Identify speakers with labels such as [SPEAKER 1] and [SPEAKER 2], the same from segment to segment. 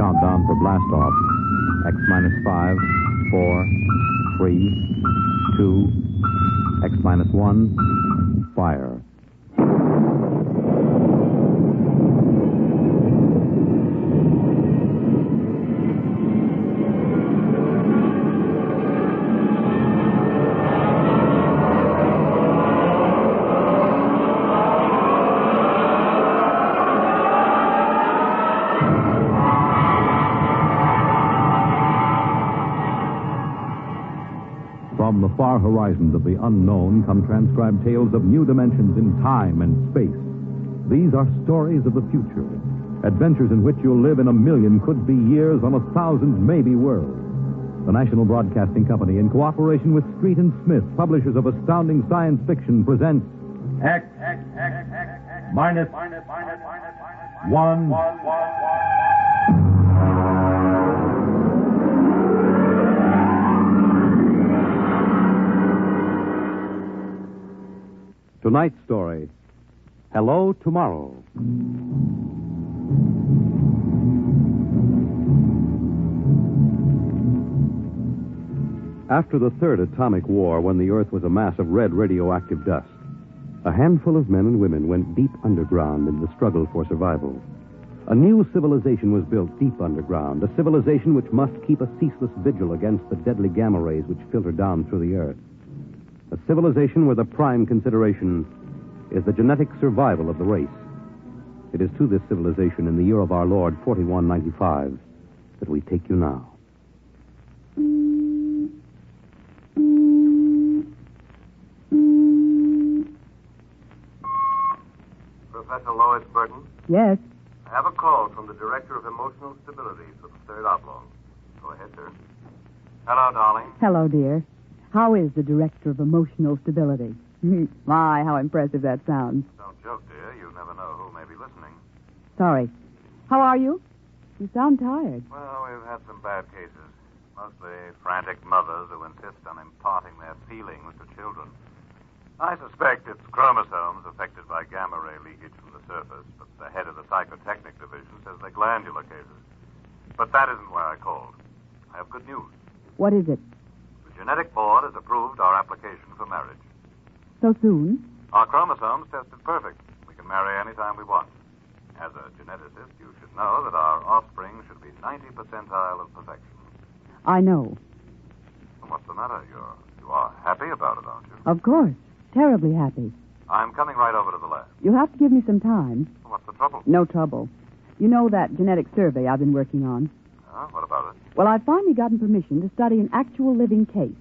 [SPEAKER 1] countdown for blast off. X minus 5, 4, 3, 2, X minus 1, fire. From the far horizons of the unknown come transcribed tales of new dimensions in time and space. These are stories of the future, adventures in which you'll live in a million could-be years on 1,000 maybe worlds. The National Broadcasting Company, in cooperation with Street and Smith, publishers of astounding science fiction, presents
[SPEAKER 2] X minus 1.
[SPEAKER 1] Tonight's story, Hello Tomorrow. After the third atomic war, when the Earth was a mass of red radioactive dust, a handful of men and women went deep underground in the struggle for survival. A new civilization was built deep underground, a civilization which must keep a ceaseless vigil against the deadly gamma rays which filter down through the Earth. A civilization where the prime consideration is the genetic survival of the race. It is to this civilization in the year of our Lord, 4195, that we take you now.
[SPEAKER 3] Professor Lois Burton?
[SPEAKER 4] Yes.
[SPEAKER 3] I have a call from the Director of Emotional Stability for the Third Oblong. Go ahead, sir. Hello, darling.
[SPEAKER 4] Hello, dear. How is the Director of Emotional Stability? My, how impressive that sounds.
[SPEAKER 3] Don't joke, dear. You never know who may be listening.
[SPEAKER 4] Sorry. How are you? You sound tired.
[SPEAKER 3] Well, we've had some bad cases. Mostly frantic mothers who insist on imparting their feelings to children. I suspect it's chromosomes affected by gamma ray leakage from the surface, but the head of the psychotechnic division says they're glandular cases. But that isn't why I called. I have good news.
[SPEAKER 4] What is it?
[SPEAKER 3] The Genetic Board has approved our application for marriage.
[SPEAKER 4] So soon?
[SPEAKER 3] Our chromosomes tested perfect. We can marry any time we want. As a geneticist, you should know that our offspring should be 90 percentile of perfection.
[SPEAKER 4] I know.
[SPEAKER 3] Well, what's the matter? You are happy about it, aren't you?
[SPEAKER 4] Of course. Terribly happy.
[SPEAKER 3] I'm coming right over to the lab.
[SPEAKER 4] You'll have to give me some time.
[SPEAKER 3] Well, what's the trouble?
[SPEAKER 4] No trouble. You know that genetic survey I've been working on?
[SPEAKER 3] What about it?
[SPEAKER 4] Well, I've finally gotten permission to study an actual living case,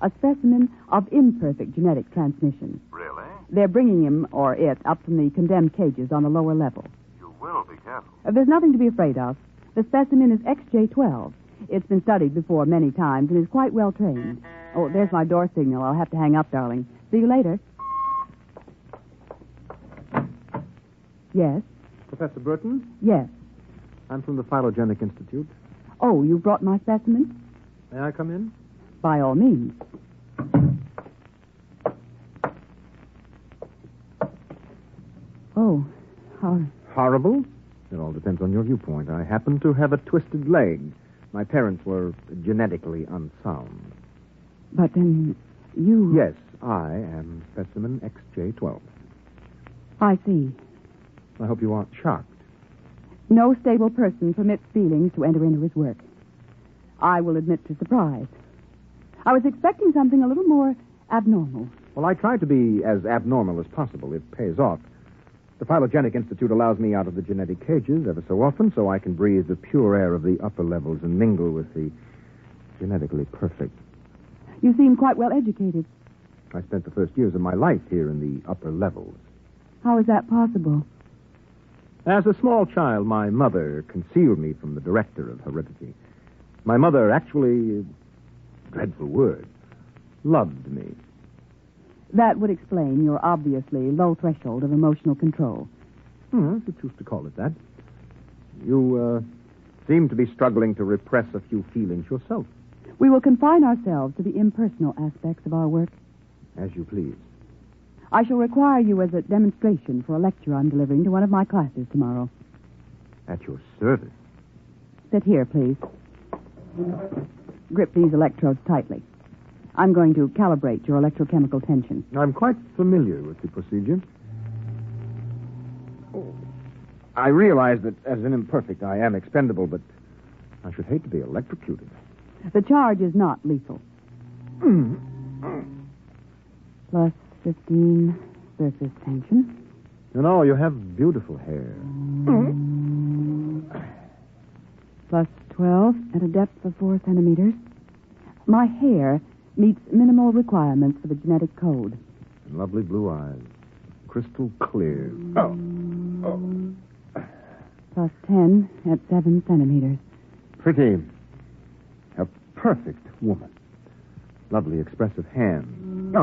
[SPEAKER 4] a specimen of imperfect genetic transmission.
[SPEAKER 3] Really?
[SPEAKER 4] They're bringing him, or it, up from the condemned cages on the lower level.
[SPEAKER 3] You will be careful.
[SPEAKER 4] There's nothing to be afraid of. The specimen is XJ12. It's been studied before many times and is quite well trained. Oh, there's my door signal. I'll have to hang up, darling. See you later. Yes?
[SPEAKER 5] Professor Burton?
[SPEAKER 4] Yes.
[SPEAKER 5] I'm from the Phylogenic Institute.
[SPEAKER 4] Oh, you brought my specimen?
[SPEAKER 5] May I come in?
[SPEAKER 4] By all means. Oh, how...
[SPEAKER 5] Horrible? It all depends on your viewpoint. I happen to have a twisted leg. My parents were genetically unsound.
[SPEAKER 4] But then you...
[SPEAKER 5] Yes, I am specimen XJ12.
[SPEAKER 4] I see.
[SPEAKER 5] I hope you aren't shocked.
[SPEAKER 4] No stable person permits feelings to enter into his work. I will admit to surprise. I was expecting something a little more abnormal.
[SPEAKER 5] Well, I try to be as abnormal as possible. It pays off. The Phylogenic Institute allows me out of the genetic cages ever so often so I can breathe the pure air of the upper levels and mingle with the genetically perfect.
[SPEAKER 4] You seem quite well educated.
[SPEAKER 5] I spent the first years of my life here in the upper levels.
[SPEAKER 4] How is that possible?
[SPEAKER 5] As a small child, my mother concealed me from the director of heredity. My mother actually, dreadful word, loved me.
[SPEAKER 4] That would explain your obviously low threshold of emotional control.
[SPEAKER 5] If you choose to call it that. You seem to be struggling to repress a few feelings yourself.
[SPEAKER 4] We will confine ourselves to the impersonal aspects of our work.
[SPEAKER 5] As you please.
[SPEAKER 4] I shall require you as a demonstration for a lecture I'm delivering to one of my classes tomorrow.
[SPEAKER 5] At your service.
[SPEAKER 4] Sit here, please. Grip these electrodes tightly. I'm going to calibrate your electrochemical tension.
[SPEAKER 5] I'm quite familiar with the procedure. I realize that as an imperfect, I am expendable, but I should hate to be electrocuted.
[SPEAKER 4] The charge is not lethal. Plus 15 surface tension.
[SPEAKER 5] You know, you have beautiful hair.
[SPEAKER 4] Plus 12 at a depth of 4 centimeters. My hair meets minimal requirements for the genetic code.
[SPEAKER 5] And lovely blue eyes. Crystal clear.
[SPEAKER 4] Plus 10 at 7 centimeters.
[SPEAKER 5] Pretty. A perfect woman. Lovely expressive hands.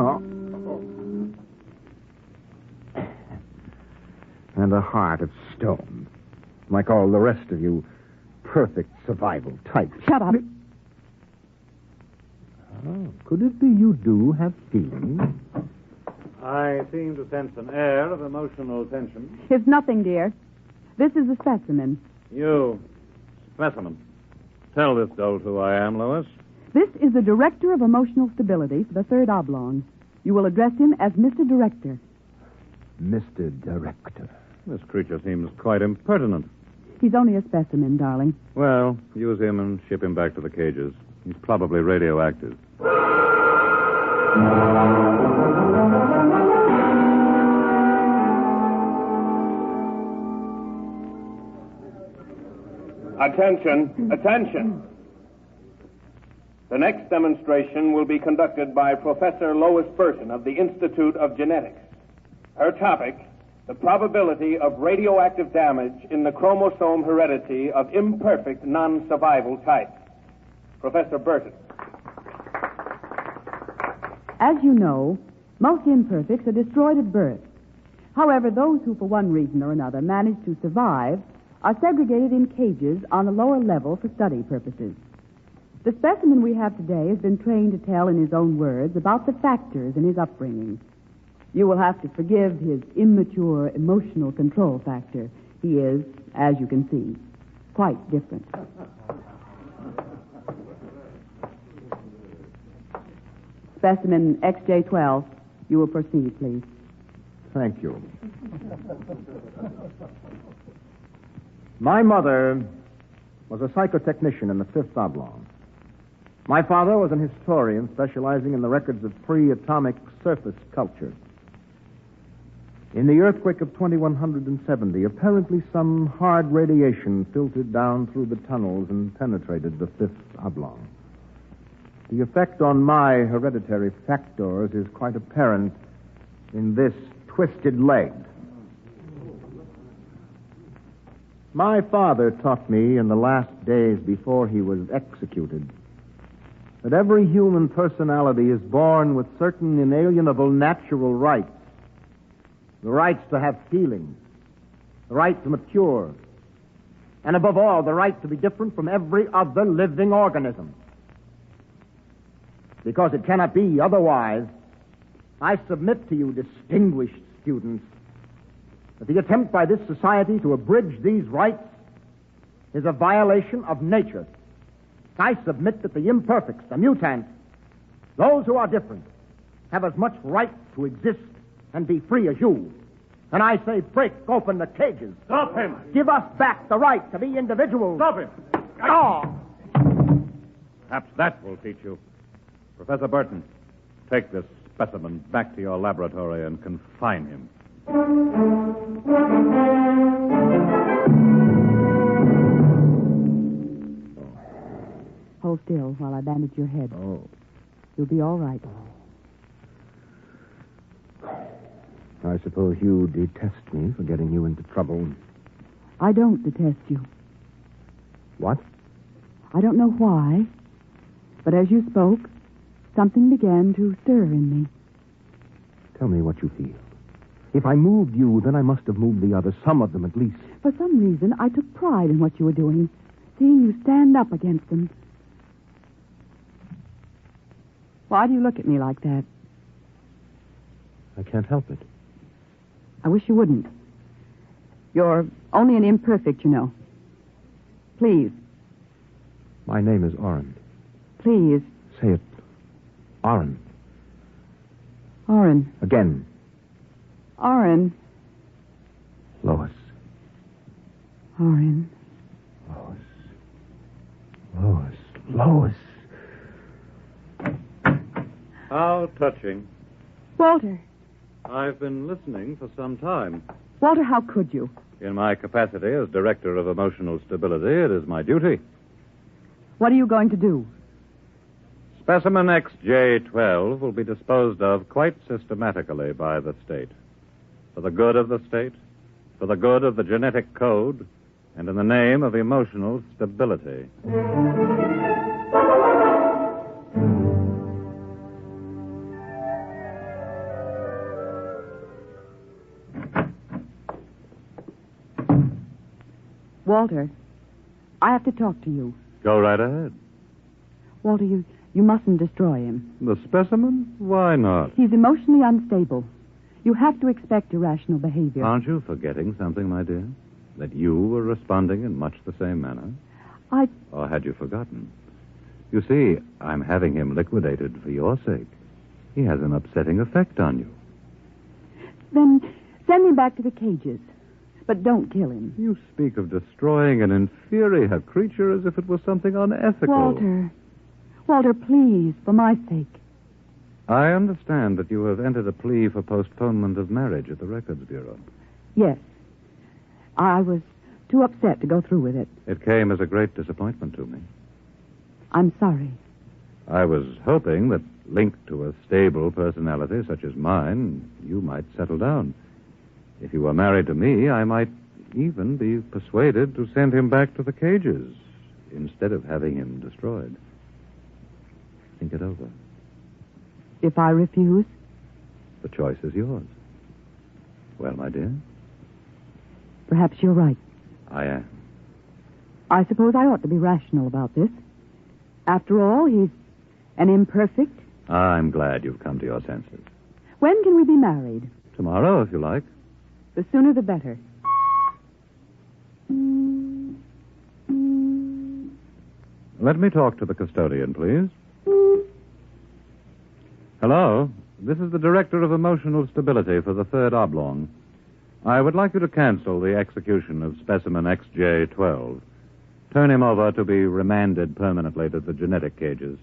[SPEAKER 5] And a heart of stone. Like all the rest of you perfect survival types.
[SPEAKER 4] Shut up.
[SPEAKER 5] Oh, could it be you do have feelings?
[SPEAKER 3] I seem to sense an air of emotional tension.
[SPEAKER 4] It's nothing, dear. This is a specimen.
[SPEAKER 3] You, specimen. Tell this dolt who I am, Lois.
[SPEAKER 4] This is the Director of Emotional Stability for the Third Oblong. You will address him as Mr. Director.
[SPEAKER 5] Mr. Director.
[SPEAKER 3] This creature seems quite impertinent.
[SPEAKER 4] He's only a specimen, darling.
[SPEAKER 3] Well, use him and ship him back to the cages. He's probably radioactive.
[SPEAKER 6] Attention, attention. The next demonstration will be conducted by Professor Lois Burton of the Institute of Genetics. Her topic, the probability of radioactive damage in the chromosome heredity of imperfect non-survival types. Professor Burton.
[SPEAKER 4] As you know, most imperfects are destroyed at birth. However, those who, for one reason or another, manage to survive are segregated in cages on a lower level for study purposes. The specimen we have today has been trained to tell in his own words about the factors in his upbringing. You will have to forgive his immature emotional control factor. He is, as you can see, quite different. Specimen XJ12, you will proceed, please.
[SPEAKER 5] Thank you. My mother was a psychotechnician in the Fifth Oblong. My father was an historian specializing in the records of pre-atomic surface culture. In the earthquake of 2170, apparently some hard radiation filtered down through the tunnels and penetrated the Fifth Oblong. The effect on my hereditary factors is quite apparent in this twisted leg. My father taught me in the last days before he was executed that every human personality is born with certain inalienable natural rights. The rights to have feelings, the right to mature, and above all, the right to be different from every other living organism. Because it cannot be otherwise, I submit to you, distinguished students, that the attempt by this society to abridge these rights is a violation of nature. I submit that the imperfects, the mutants, those who are different, have as much right to exist and be free as you. And I say, break open the cages.
[SPEAKER 3] Stop him!
[SPEAKER 5] Give us back the right to be individuals.
[SPEAKER 3] Stop him!
[SPEAKER 5] Oh!
[SPEAKER 3] Perhaps that will teach you. Professor Burton, take this specimen back to your laboratory and confine him.
[SPEAKER 4] Hold still while I bandage your head.
[SPEAKER 5] Oh.
[SPEAKER 4] You'll be all right.
[SPEAKER 5] I suppose you detest me for getting you into trouble.
[SPEAKER 4] I don't detest you.
[SPEAKER 5] What?
[SPEAKER 4] I don't know why, but as you spoke, something began to stir in me.
[SPEAKER 5] Tell me what you feel. If I moved you, then I must have moved the others, some of them at least.
[SPEAKER 4] For some reason, I took pride in what you were doing, seeing you stand up against them. Why do you look at me like that?
[SPEAKER 5] I can't help it.
[SPEAKER 4] I wish you wouldn't. You're only an imperfect, you know. Please,
[SPEAKER 5] My name is Oren.
[SPEAKER 4] Please.
[SPEAKER 5] Say it. Oren.
[SPEAKER 4] Oren.
[SPEAKER 5] Again.
[SPEAKER 4] Oren.
[SPEAKER 5] Lois.
[SPEAKER 4] Oren.
[SPEAKER 5] Lois.
[SPEAKER 3] How touching.
[SPEAKER 4] Walter.
[SPEAKER 3] I've been listening for some time.
[SPEAKER 4] Walter, how could you?
[SPEAKER 3] In my capacity as Director of Emotional Stability, it is my duty.
[SPEAKER 4] What are you going to do?
[SPEAKER 3] Specimen XJ12 will be disposed of quite systematically by the state. For the good of the state, for the good of the genetic code, and in the name of emotional stability.
[SPEAKER 4] Walter, I have to talk to you.
[SPEAKER 3] Go right ahead.
[SPEAKER 4] Walter, you mustn't destroy him.
[SPEAKER 3] The specimen? Why not?
[SPEAKER 4] He's emotionally unstable. You have to expect irrational behavior.
[SPEAKER 3] Aren't you forgetting something, my dear? That you were responding in much the same manner? Or had you forgotten? You see, I'm having him liquidated for your sake. He has an upsetting effect on you.
[SPEAKER 4] Then send him back to the cages. But don't kill him.
[SPEAKER 3] You speak of destroying an inferior creature as if it was something unethical.
[SPEAKER 4] Walter, please, for my sake.
[SPEAKER 3] I understand that you have entered a plea for postponement of marriage at the Records Bureau.
[SPEAKER 4] Yes. I was too upset to go through with it.
[SPEAKER 3] It came as a great disappointment to me.
[SPEAKER 4] I'm sorry.
[SPEAKER 3] I was hoping that, linked to a stable personality such as mine, you might settle down. If you were married to me, I might even be persuaded to send him back to the cages instead of having him destroyed. Think it over.
[SPEAKER 4] If I refuse?
[SPEAKER 3] The choice is yours. Well, my dear?
[SPEAKER 4] Perhaps you're right.
[SPEAKER 3] I am.
[SPEAKER 4] I suppose I ought to be rational about this. After all, he's an imperfect.
[SPEAKER 3] I'm glad you've come to your senses.
[SPEAKER 4] When can we be married?
[SPEAKER 3] Tomorrow, if you like.
[SPEAKER 4] The sooner the better.
[SPEAKER 3] Let me talk to the custodian, please. Hello. This is the Director of Emotional Stability for the Third Oblong. I would like you to cancel the execution of specimen XJ12. Turn him over to be remanded permanently to the genetic cages.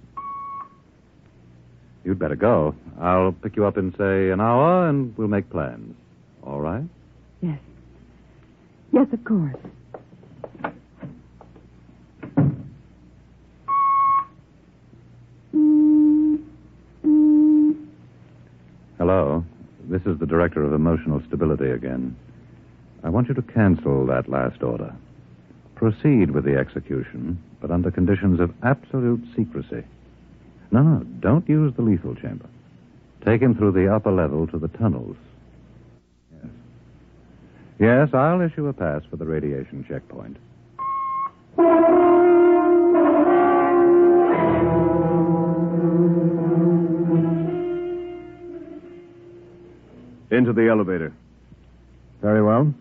[SPEAKER 3] You'd better go. I'll pick you up in, say, an hour, and we'll make plans. All right?
[SPEAKER 4] Yes. Yes, of course.
[SPEAKER 3] Hello. This is the Director of Emotional Stability again. I want you to cancel that last order. Proceed with the execution, but under conditions of absolute secrecy. No, don't use the lethal chamber. Take him through the upper level to the tunnels. Yes, I'll issue a pass for the radiation checkpoint.
[SPEAKER 1] Into the elevator.
[SPEAKER 5] Very well.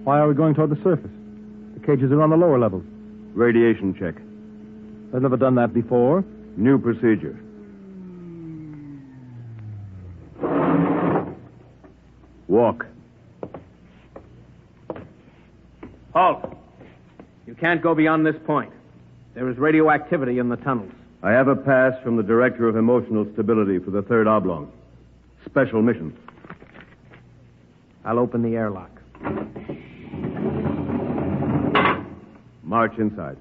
[SPEAKER 5] Why are we going toward the surface? The cages are on the lower levels.
[SPEAKER 1] Radiation check.
[SPEAKER 5] I've never done that before.
[SPEAKER 1] New procedure. Walk.
[SPEAKER 6] Halt. You can't go beyond this point. There is radioactivity in the tunnels.
[SPEAKER 1] I have a pass from the Director of Emotional Stability for the Third Oblong. Special mission.
[SPEAKER 6] I'll open the airlock.
[SPEAKER 1] March inside.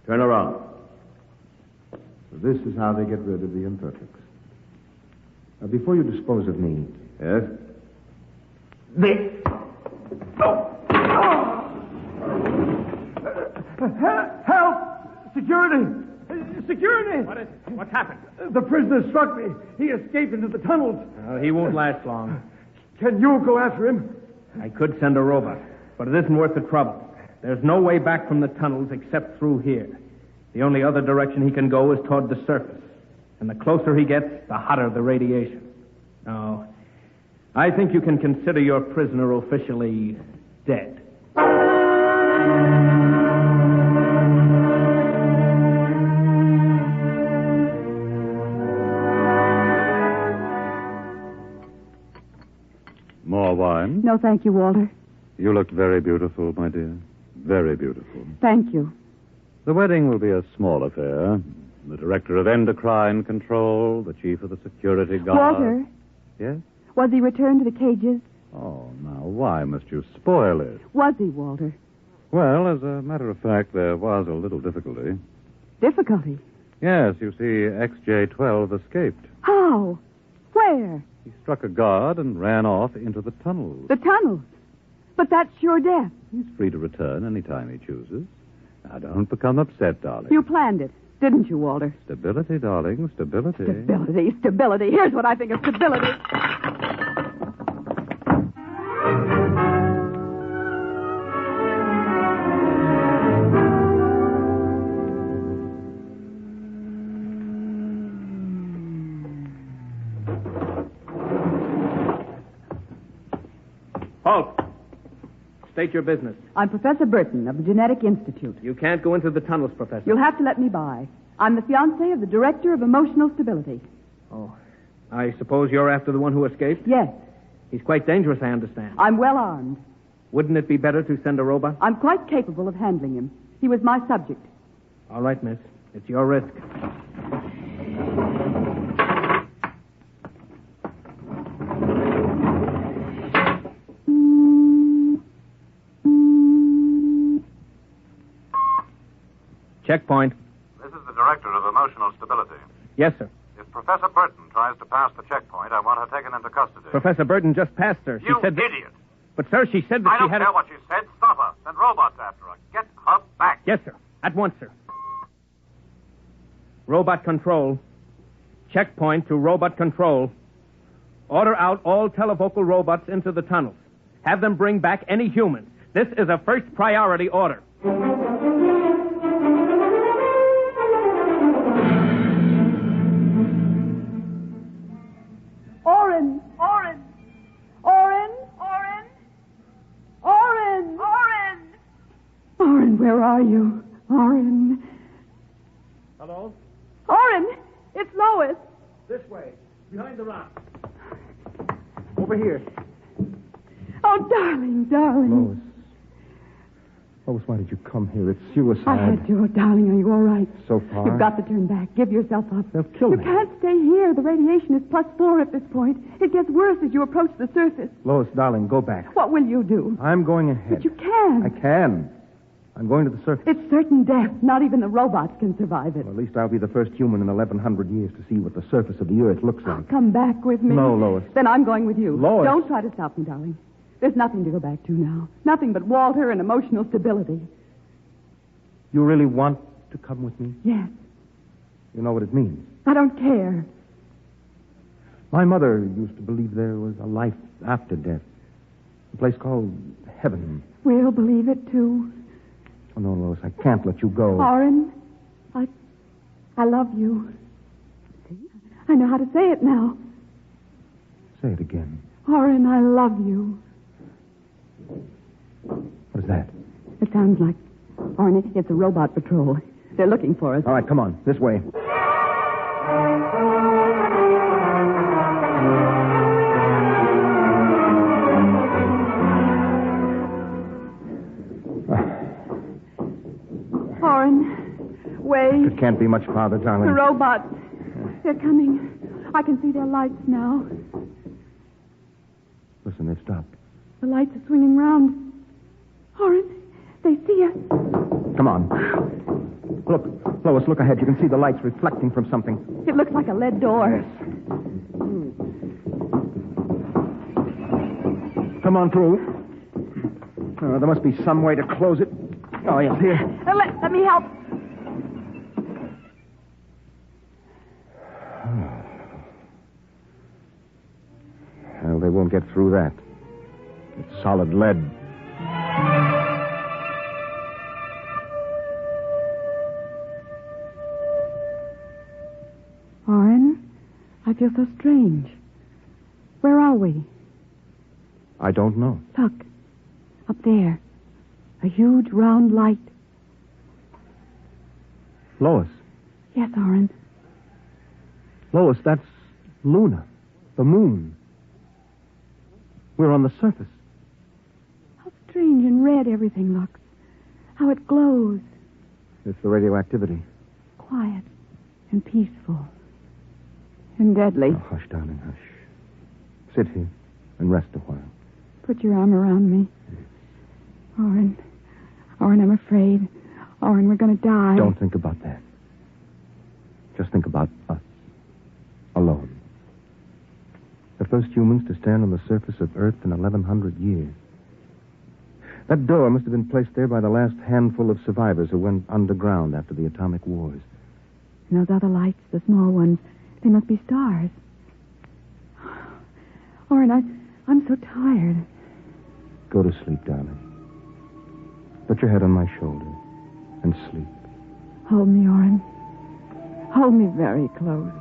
[SPEAKER 1] Turn around.
[SPEAKER 5] This is how they get rid of the imperfects. Now, before you dispose of me...
[SPEAKER 1] Yes?
[SPEAKER 7] Help! Security! Security!
[SPEAKER 6] What is it? What's happened?
[SPEAKER 7] The prisoner struck me. He escaped into the tunnels.
[SPEAKER 6] He won't last long.
[SPEAKER 7] Can you go after him?
[SPEAKER 6] I could send a robot, but it isn't worth the trouble. There's no way back from the tunnels except through here. The only other direction he can go is toward the surface. And the closer he gets, the hotter the radiation.
[SPEAKER 8] Oh. I think you can consider your prisoner officially dead.
[SPEAKER 1] More wine?
[SPEAKER 4] No, thank you, Walter.
[SPEAKER 1] You look very beautiful, my dear. Very beautiful.
[SPEAKER 4] Thank you.
[SPEAKER 1] The wedding will be a small affair. The director of endocrine control, the chief of the security guard.
[SPEAKER 4] Walter,
[SPEAKER 1] Yes?
[SPEAKER 4] was he returned to the cages?
[SPEAKER 1] Oh, now, why must you spoil it?
[SPEAKER 4] Was he, Walter?
[SPEAKER 1] Well, as a matter of fact, there was a little difficulty.
[SPEAKER 4] Difficulty?
[SPEAKER 1] Yes, you see, XJ-12 escaped.
[SPEAKER 4] How? Where?
[SPEAKER 1] He struck a guard and ran off into the tunnels.
[SPEAKER 4] The tunnels. But that's sure death.
[SPEAKER 1] He's free to return any time he chooses. Now, don't become upset, darling.
[SPEAKER 4] You planned it, didn't you, Walter?
[SPEAKER 1] Stability, darling, stability.
[SPEAKER 4] Stability. Here's what I think of stability.
[SPEAKER 8] Halt! State your business.
[SPEAKER 4] I'm Professor Burton of the Genetic Institute.
[SPEAKER 8] You can't go into the tunnels, Professor.
[SPEAKER 4] You'll have to let me by. I'm the fiancée of the Director of Emotional Stability.
[SPEAKER 8] Oh. I suppose you're after the one who escaped?
[SPEAKER 4] Yes,
[SPEAKER 8] He's quite dangerous, I understand.
[SPEAKER 4] I'm well armed.
[SPEAKER 8] Wouldn't it be better to send a robot?
[SPEAKER 4] I'm quite capable of handling him. He was my subject.
[SPEAKER 8] All right, miss. It's your risk. Checkpoint.
[SPEAKER 3] This is the Director of Emotional Stability.
[SPEAKER 8] Yes, sir.
[SPEAKER 3] If Professor Burton tries to pass the checkpoint, I want her taken into custody.
[SPEAKER 8] Professor Burton just passed her.
[SPEAKER 3] You
[SPEAKER 8] said that...
[SPEAKER 3] idiot!
[SPEAKER 8] But, sir, she said that
[SPEAKER 3] I
[SPEAKER 8] she
[SPEAKER 3] don't
[SPEAKER 8] had
[SPEAKER 3] care what she said. Stop her. Send robots after her. Get her back.
[SPEAKER 8] Yes, sir. At once, sir. Robot control. Checkpoint to robot control. Order out all televocal robots into the tunnels. Have them bring back any humans. This is a first priority order.
[SPEAKER 4] Oren! Oren! Oren! Oren! Oren! Oren! Oren, where are you? Oren.
[SPEAKER 8] Hello?
[SPEAKER 4] Oren! It's Lois.
[SPEAKER 8] This way. Behind the rock. Over here.
[SPEAKER 4] Oh, darling, darling.
[SPEAKER 5] Lois. Lois, why did you come here? It's suicide.
[SPEAKER 4] I had to. Oh, darling, are you all right?
[SPEAKER 5] So far.
[SPEAKER 4] You've got to turn back. Give yourself up.
[SPEAKER 5] They'll kill
[SPEAKER 4] You
[SPEAKER 5] me.
[SPEAKER 4] can't stay here. The radiation is +4 at this point. It gets worse as you approach the surface.
[SPEAKER 5] Lois, darling, go back.
[SPEAKER 4] What will you do?
[SPEAKER 5] I'm going ahead.
[SPEAKER 4] But you can.
[SPEAKER 5] I can. I'm going to the surface.
[SPEAKER 4] It's certain death. Not even the robots can survive it.
[SPEAKER 5] Well, at least I'll be the first human in 1,100 years to see what the surface of the Earth looks like.
[SPEAKER 4] Come back with me.
[SPEAKER 5] No, Lois.
[SPEAKER 4] Then I'm going with you.
[SPEAKER 5] Lois.
[SPEAKER 4] Don't try to stop me, darling. There's nothing to go back to now. Nothing but Walter and emotional stability.
[SPEAKER 5] You really want to come with me?
[SPEAKER 4] Yes.
[SPEAKER 5] You know what it means.
[SPEAKER 4] I don't care.
[SPEAKER 5] My mother used to believe there was a life after death. A place called heaven.
[SPEAKER 4] We'll believe it, too.
[SPEAKER 5] Oh, no, Lois, I can't let you go.
[SPEAKER 4] Oren, I love you. See? I know how to say it now.
[SPEAKER 5] Say it again.
[SPEAKER 4] Oren, I love you.
[SPEAKER 5] What is that?
[SPEAKER 4] It sounds like... Oren, it's a robot patrol. They're looking for us.
[SPEAKER 5] All right, come on. This way.
[SPEAKER 4] Oren, wait.
[SPEAKER 5] It can't be much farther, darling.
[SPEAKER 4] The robots. They're coming. I can see their lights now.
[SPEAKER 5] Listen, they've stopped.
[SPEAKER 4] The lights are swinging round. Oren, they see us.
[SPEAKER 5] Come on. Look, Lois, look ahead. You can see the lights reflecting from something.
[SPEAKER 4] It looks like a lead door.
[SPEAKER 5] Come on through. There must be some way to close it. Oh, yes, here.
[SPEAKER 4] Let me help.
[SPEAKER 5] Well, they won't get through that. It's solid lead.
[SPEAKER 4] Oren, I feel so strange. are we?
[SPEAKER 5] I don't know.
[SPEAKER 4] Look. Up there. A huge round light.
[SPEAKER 5] Lois.
[SPEAKER 4] Yes, Oren.
[SPEAKER 5] Lois, that's Luna. The moon. We're on the surface.
[SPEAKER 4] How strange and red everything looks. How it glows.
[SPEAKER 5] It's the radioactivity.
[SPEAKER 4] Quiet and peaceful. And deadly.
[SPEAKER 5] Oh, hush, darling, hush. Sit here and rest a while.
[SPEAKER 4] Put your arm around me. Oren. Oren, I'm afraid. Oren, we're going to die.
[SPEAKER 5] Don't think about that. Just think about us. Alone. The first humans to stand on the surface of Earth in 1,100 years. That door must have been placed there by the last handful of survivors who went underground after the atomic wars.
[SPEAKER 4] And those other lights, the small ones, they must be stars. Oren, I'm so tired.
[SPEAKER 5] Go to sleep, darling. Put your head on my shoulder and sleep.
[SPEAKER 4] Hold me, Oren. Hold me very close.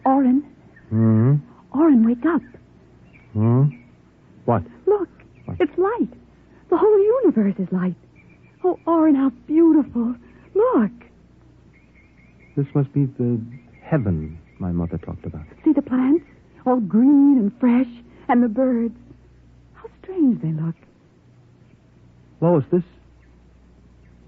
[SPEAKER 4] Oren.
[SPEAKER 5] Hmm?
[SPEAKER 4] Oren, wake up.
[SPEAKER 5] Hmm? What?
[SPEAKER 4] Look, it's light. The whole universe is light. Oh, Oren, how beautiful. Look.
[SPEAKER 5] This must be the heaven my mother talked about.
[SPEAKER 4] See the plants? All green and fresh. And the birds. How strange they look.
[SPEAKER 5] Lois, this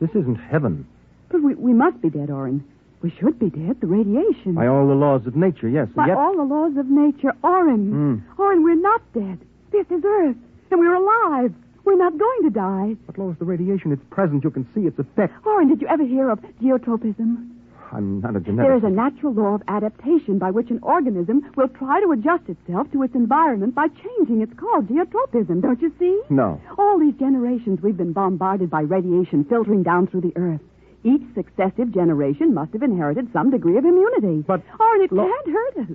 [SPEAKER 5] isn't heaven.
[SPEAKER 4] But we must be dead, Oren. We should be dead. The radiation.
[SPEAKER 5] By all the laws of nature, yes.
[SPEAKER 4] By
[SPEAKER 5] Yet...
[SPEAKER 4] all the laws of nature. Oren. Oren, we're not dead. This is Earth. And we're alive. We're not going to die.
[SPEAKER 5] But, Lois, the radiation, it's present. You can see its effect.
[SPEAKER 4] Oren, did you ever hear of geotropism?
[SPEAKER 5] I'm not a geneticist.
[SPEAKER 4] There is a natural law of adaptation by which an organism will try to adjust itself to its environment by changing. It's called geotropism, don't you see?
[SPEAKER 5] No.
[SPEAKER 4] All these generations we've been bombarded by radiation filtering down through the Earth. Each successive generation must have inherited some degree of immunity.
[SPEAKER 5] But...
[SPEAKER 4] Oren, it can't hurt us.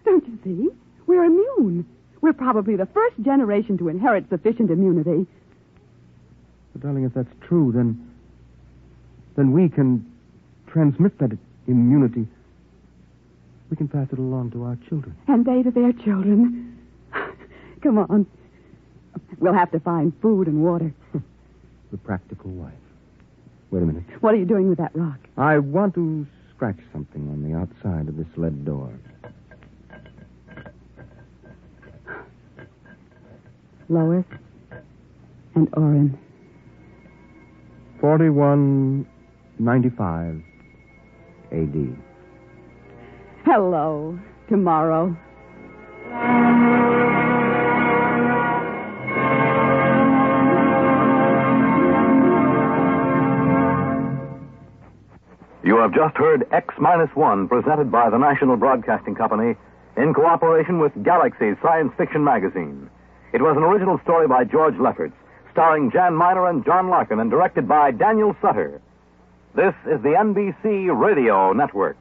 [SPEAKER 4] Don't you see? We're immune. We're probably the first generation to inherit sufficient immunity.
[SPEAKER 5] But, darling, if that's true, then we can transmit that immunity. We can pass it along to our children.
[SPEAKER 4] And they to their children. Come on. We'll have to find food and water.
[SPEAKER 5] The practical wife. Wait a minute.
[SPEAKER 4] What are you doing with that rock?
[SPEAKER 5] I want to scratch something on the outside of this lead door.
[SPEAKER 4] Lois and Oren.
[SPEAKER 5] 4195 A.D.
[SPEAKER 4] Hello, tomorrow.
[SPEAKER 3] You have just heard X-1, presented by the National Broadcasting Company in cooperation with Galaxy Science Fiction Magazine. It was an original story by George Lefferts, starring Jan Miner and John Larkin, and directed by Daniel Sutter. This is the NBC Radio Network.